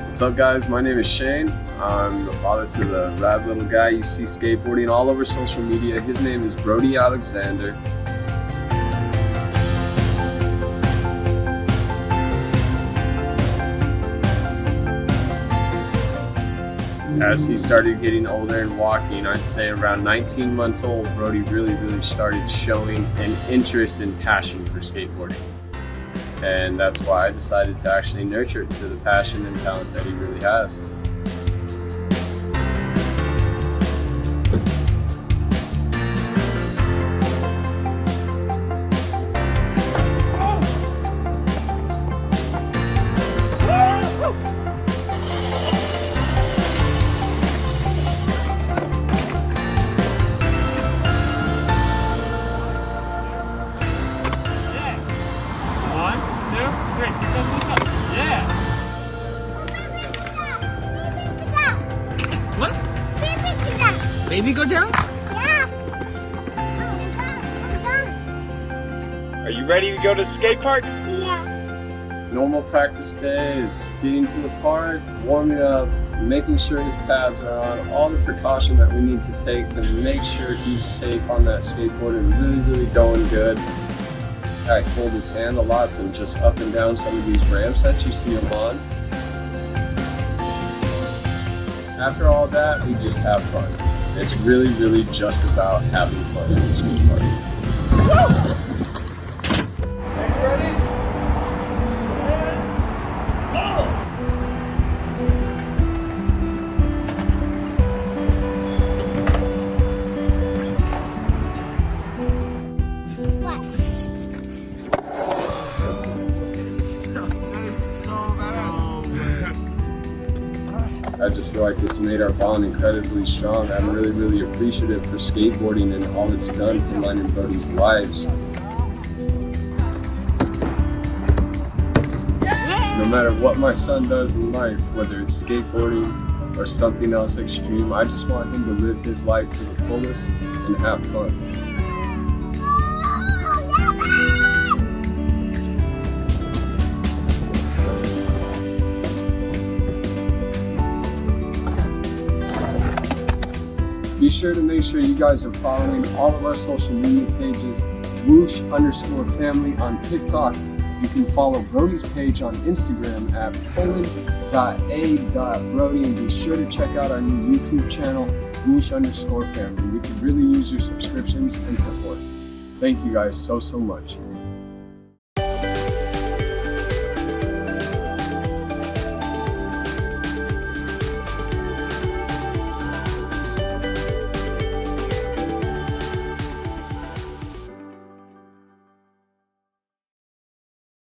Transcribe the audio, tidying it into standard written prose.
What's up, guys? My name is Shane. I'm the father to the rad little guy you see skateboarding all over social media. His name is Brody Alexander. As he started getting older and walking, I'd say around 19 months old, Brody really started showing an interest and passion for skateboarding. And that's why I decided to actually nurture it to the passion and talent that he really has. Baby go down? Yeah. Are you ready to go to the skate park? Yeah. Normal practice day is getting to the park, warming up, making sure his pads are on, all the precaution that we need to take to make sure he's safe on that skateboard and really going good. I hold his hand a lot and just up and down some of these ramps that you see him on. After all that, we just have fun. It's really just about having fun at the skate park. Ready? Set, go! What? That is so badass. I just feel like it's made our bond incredibly strong. I'm really appreciative for skateboarding and all it's done for mine and Brody's lives. No matter what my son does in life, whether it's skateboarding or something else extreme, I just want him to live his life to the fullest and have fun. Be sure to make sure you guys are following all of our social media pages, whoosh_family on TikTok. You can follow Brody's page on Instagram at poland.a.brody, and be sure to check out our new YouTube channel, whoosh_family. We could really use your subscriptions and support. Thank you guys so much.